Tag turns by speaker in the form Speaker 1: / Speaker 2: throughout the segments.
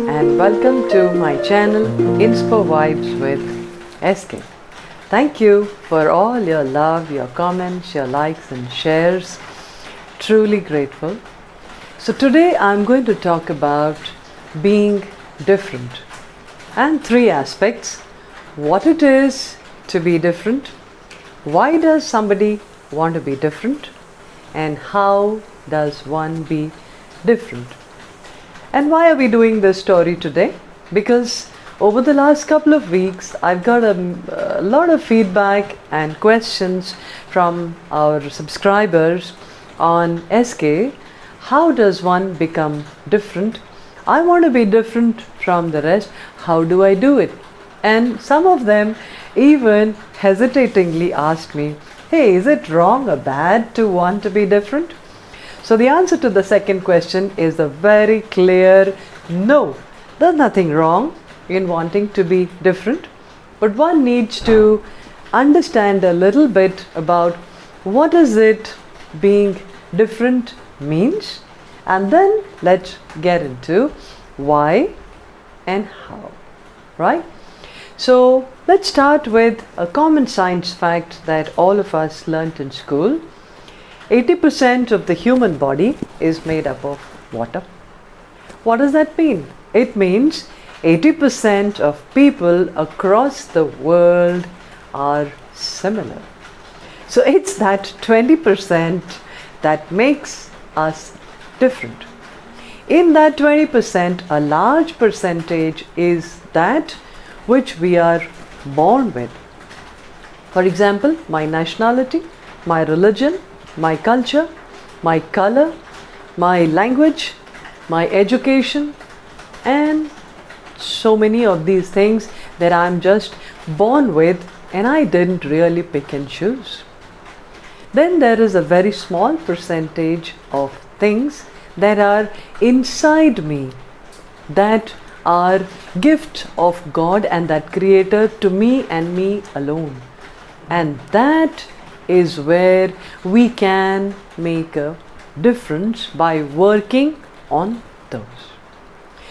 Speaker 1: and welcome to my channel Inspo Vibes with SK. Thank you for all your love, your comments, your likes and shares. Truly grateful. So today I'm going to talk about being different and three aspects: what it is to be different, why does somebody want to be different, and how does one be different. And why are we doing this story today? Because over the last couple of weeks I've got a lot of feedback and questions from our subscribers on SK. How does one become different? I want to be different from the rest. How do I do it? And some of them even hesitatingly asked me, hey, is it wrong or bad to want to be different? So the answer to the second question is a very clear no. There's nothing wrong in wanting to be different, but one needs to understand a little bit about what is it being different means, and then let's get into why and how, right? So let's start with a common science fact that all of us learnt in school. 80% of the human body is made up of water. What does that mean? It means 80% of people across the world are similar. So it's that 20% that makes us different. In that 20%, a large percentage is that which we are born with. For example, my nationality, my religion, my culture, my color, my language, my education, and so many of these things that I'm just born with and I didn't really pick and choose. Then there is a very small percentage of things that are inside me, that are gift of God and that Creator to me and me alone. And that is where we can make a difference by working on those.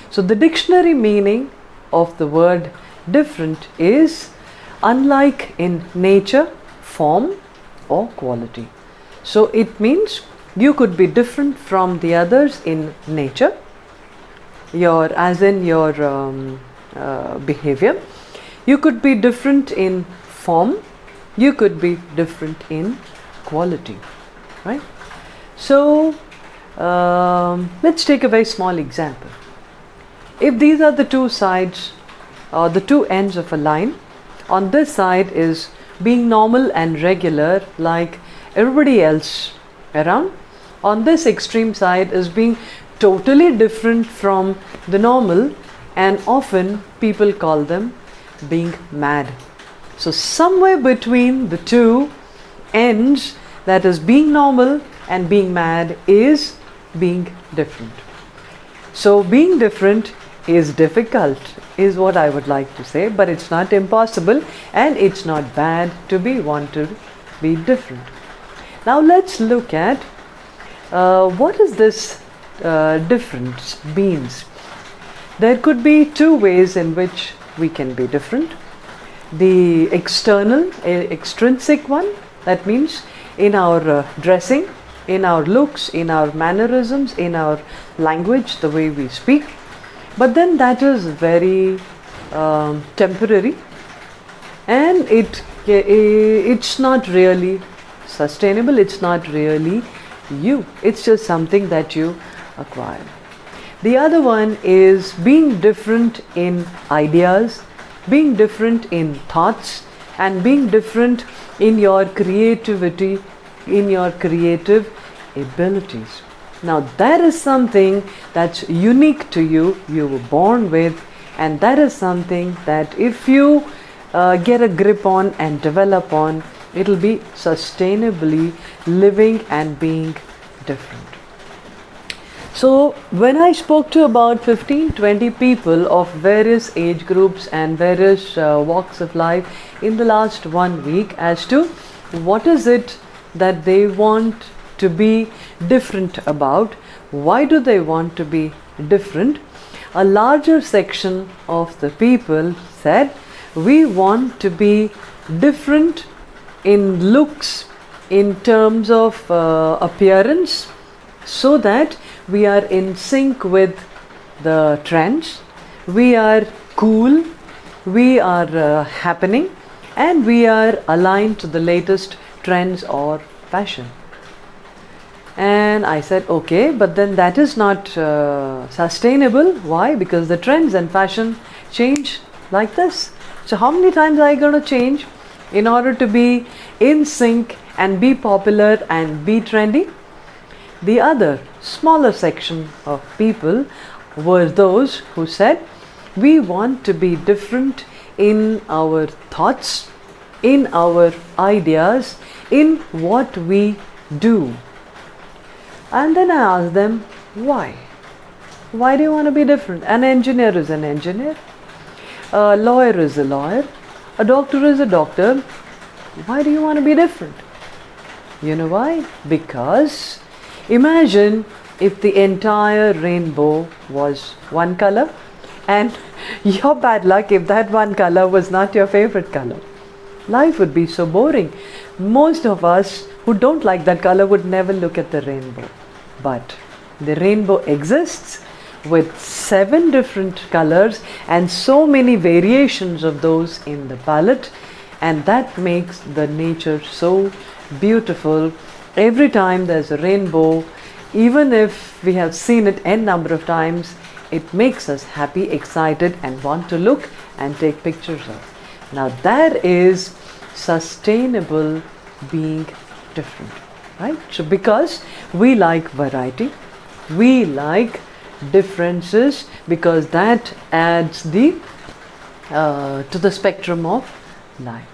Speaker 1: So the dictionary meaning of the word different is unlike in nature, form or quality. So it means you could be different from the others in nature, your behavior. You could be different in form. You could be different in quality, right? So let's take a very small example. If these are the two sides or the two ends of a line, on this side is being normal and regular like everybody else around. On this extreme side is being totally different from the normal, and often people call them being mad. So somewhere between the two ends, that is being normal and being mad, is being different. So being different is difficult, is what I would like to say, but it's not impossible and it's not bad to want to be different. Now let's look at what is this difference means. There could be two ways in which we can be different. The external, extrinsic one, that means in our dressing, in our looks, in our mannerisms, in our language, the way we speak. But then that is very temporary, and it's not really sustainable. It's not really you. It's just something that you acquire. The other one is being different in ideas, being different in thoughts, and being different in your creativity, in your creative abilities. Now that is something that's unique to you, you were born with, and that is something that if you get a grip on and develop on, it'll be sustainably living and being different. So when I spoke to about 15-20 people of various age groups and various walks of life in the last 1 week as to what is it that they want to be different about, why do they want to be different, a larger section of the people said, we want to be different in looks, in terms of appearance, so that we are in sync with the trends, we are cool, we are happening, and we are aligned to the latest trends or fashion. And I said, okay, but then that is not sustainable. Why? Because the trends and fashion change like this. So how many times are you going to change in order to be in sync and be popular and be trendy? The other smaller section of people were those who said, we want to be different in our thoughts, in our ideas, in what we do. And then I asked them, why? Why do you want to be different? An engineer is an engineer, a lawyer is a lawyer, a doctor is a doctor. Why do you want to be different? You know why? Because imagine if the entire rainbow was one color, and your bad luck if that one color was not your favorite color. Life would be so boring. Most of us who don't like that color would never look at the rainbow. But the rainbow exists with 7 different colors and so many variations of those in the palette, and that makes the nature so beautiful. Every time there's a rainbow, even if we have seen it n number of times, it makes us happy, excited, and want to look and take pictures of. Now that is sustainable being different, right? So because we like variety, we like differences, because that adds the to the spectrum of life.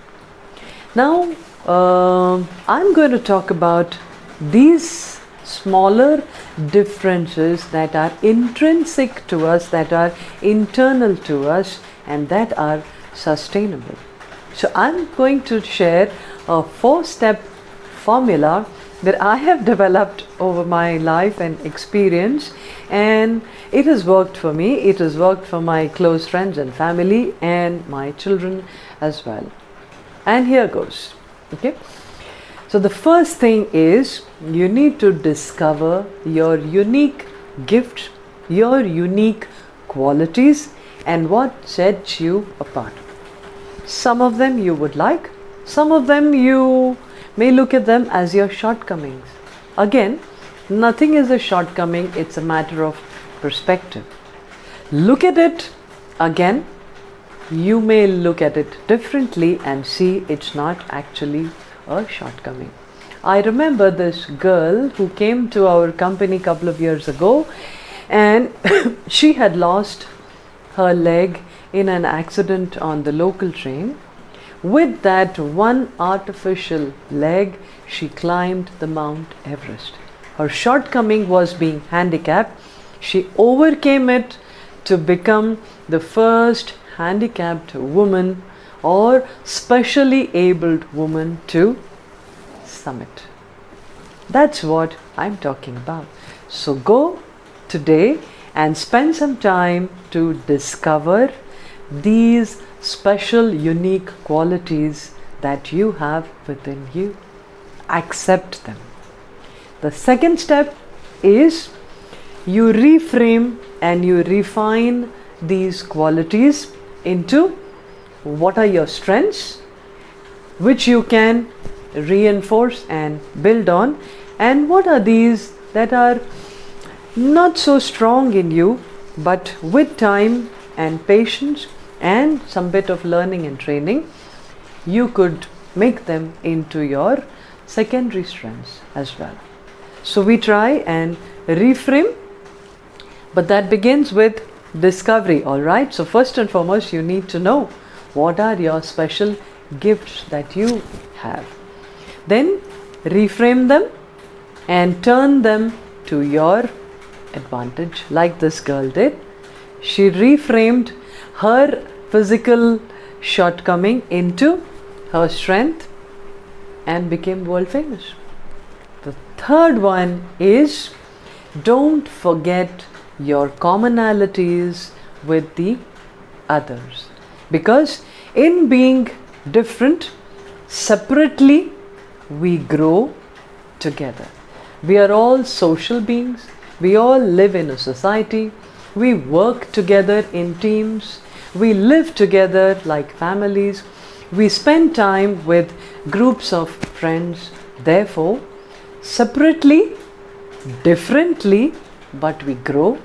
Speaker 1: Now I'm going to talk about these smaller differences that are intrinsic to us, that are internal to us, and that are sustainable. So I'm going to share a 4-step formula that I have developed over my life and experience, and it has worked for me, it has worked for my close friends and family and my children as well. And here goes. Okay, so the first thing is, you need to discover your unique gifts, your unique qualities, and what sets you apart. Some of them you would like, some of them you may look at them as your shortcomings. Again, nothing is a shortcoming, it's a matter of perspective. Look at it again, you may look at it differently and see it's not actually a shortcoming. I remember this girl who came to our company a couple of years ago, and she had lost her leg in an accident on the local train. With that one artificial leg, she climbed the Mount Everest. Her shortcoming was being handicapped. She overcame it to become the first handicapped woman or specially abled woman to summit. That's what I'm talking about. So go today and spend some time to discover these special, unique qualities that you have within you. Accept them. The second step is, you reframe and you refine these qualities into what are your strengths, which you can reinforce and build on, and what are these that are not so strong in you, but with time and patience and some bit of learning and training, you could make them into your secondary strengths as well. So we try and reframe, but that begins with discovery. All right, so first and foremost, you need to know what are your special gifts that you have. Then reframe them and turn them to your advantage, like this girl did. She reframed her physical shortcoming into her strength and became world famous. The third one is, don't forget your commonalities with the others. Because in being different, separately, we grow together. We are all social beings. We all live in a society. We work together in teams. We live together like families. We spend time with groups of friends. Therefore, separately, differently, but we grow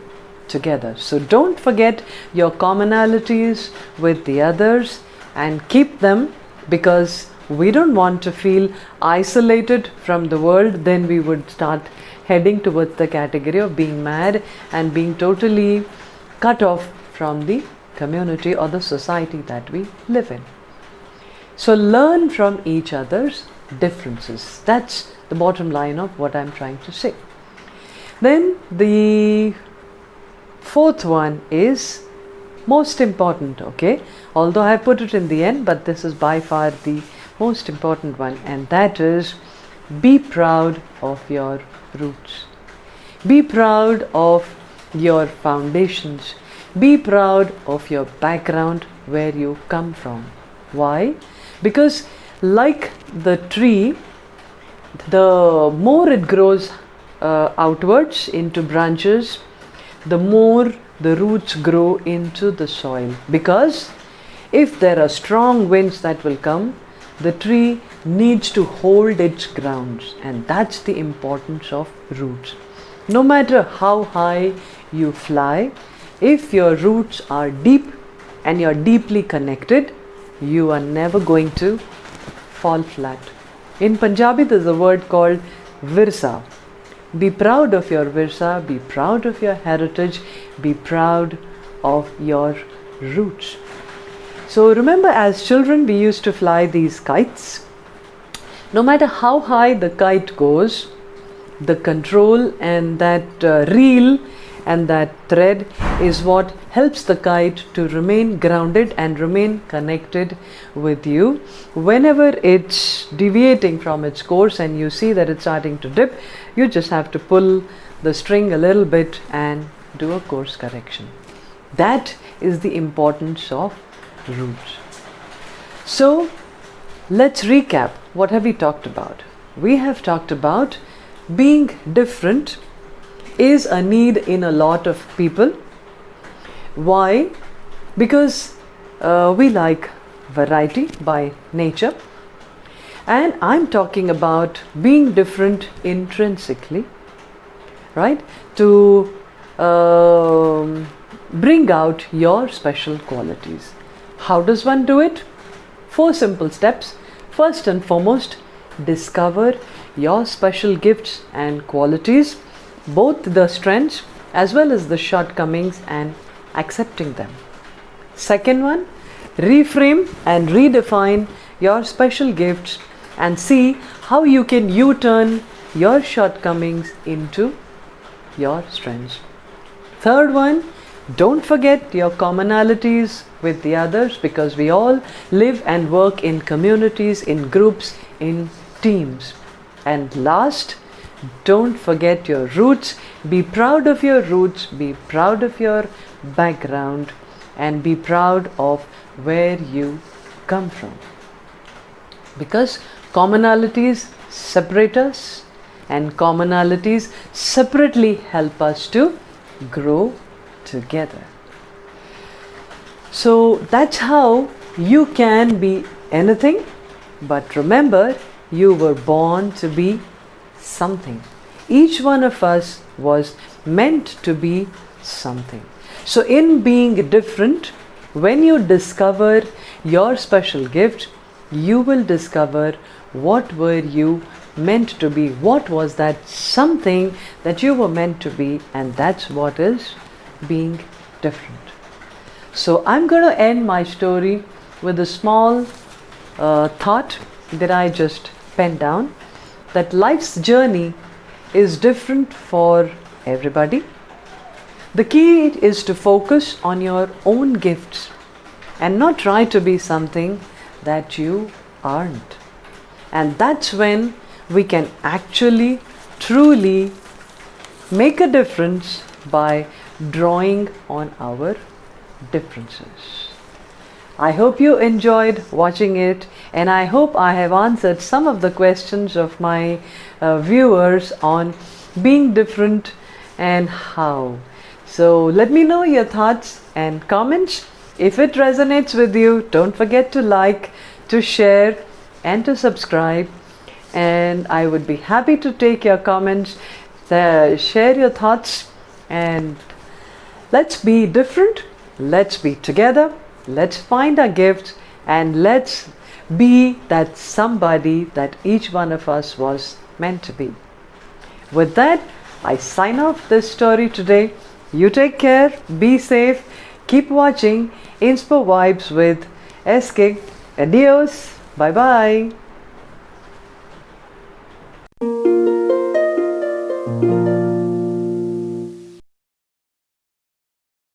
Speaker 1: together. So don't forget your commonalities with the others and keep them, because we don't want to feel isolated from the world. Then we would start heading towards the category of being mad and being totally cut off from the community or the society that we live in. So learn from each other's differences. That's the bottom line of what I'm trying to say. Then the fourth one is most important, okay? Although I put it in the end, but this is by far the most important one, and that is be proud of your roots. Be proud of your foundations. Be proud of your background, where you come from. Why? Because like the tree, the more it grows outwards into branches, the more the roots grow into the soil. Because if there are strong winds that will come, the tree needs to hold its grounds, and that's the importance of roots. No matter how high you fly, if your roots are deep and you're deeply connected, you are never going to fall flat. In Punjabi, there's a word called virsa. Be proud of your virsa, be proud of your heritage, be proud of your roots. So remember, as children, we used to fly these kites. No matter how high the kite goes, the control and that reel and that thread is what helps the kite to remain grounded and remain connected with you. Whenever it's deviating from its course and you see that it's starting to dip, you just have to pull the string a little bit and do a course correction. That is the importance of roots. So let's recap. What have we talked about? We have talked about being different is a need in a lot of people. Why? Because we like variety by nature. And I'm talking about being different intrinsically, right? To bring out your special qualities. How does one do it? 4 simple steps. First and foremost, discover your special gifts and qualities, both the strengths as well as the shortcomings, and accepting them. Second one, reframe and redefine your special gifts and see how you can U-turn your shortcomings into your strengths. Third one, don't forget your commonalities with the others, because we all live and work in communities, in groups, in teams. And last, don't forget your roots. Be proud of your roots, be proud of your background, and be proud of where you come from. Because commonalities separate us, and commonalities separately help us to grow together. So that's how you can be anything, but remember, you were born to be something. Each one of us was meant to be something. So in being different, when you discover your special gift, you will discover what were you meant to be. What was that something that you were meant to be, and that's what is being different. So I'm going to end my story with a small thought that I just penned down, that life's journey is different for everybody. The key is to focus on your own gifts and not try to be something that you aren't. And that's when we can actually truly make a difference by drawing on our differences. I hope you enjoyed watching it, and I hope I have answered some of the questions of my viewers on being different and how. So let me know your thoughts and comments. If it resonates with you, don't forget to like, to share, and to subscribe. And I would be happy to take your comments, share your thoughts, and let's be different, let's be together, let's find our gifts, and let's be that somebody that each one of us was meant to be. With that, I sign off this story today. You take care, be safe, keep watching Inspo Vibes with SK. Adios, bye bye.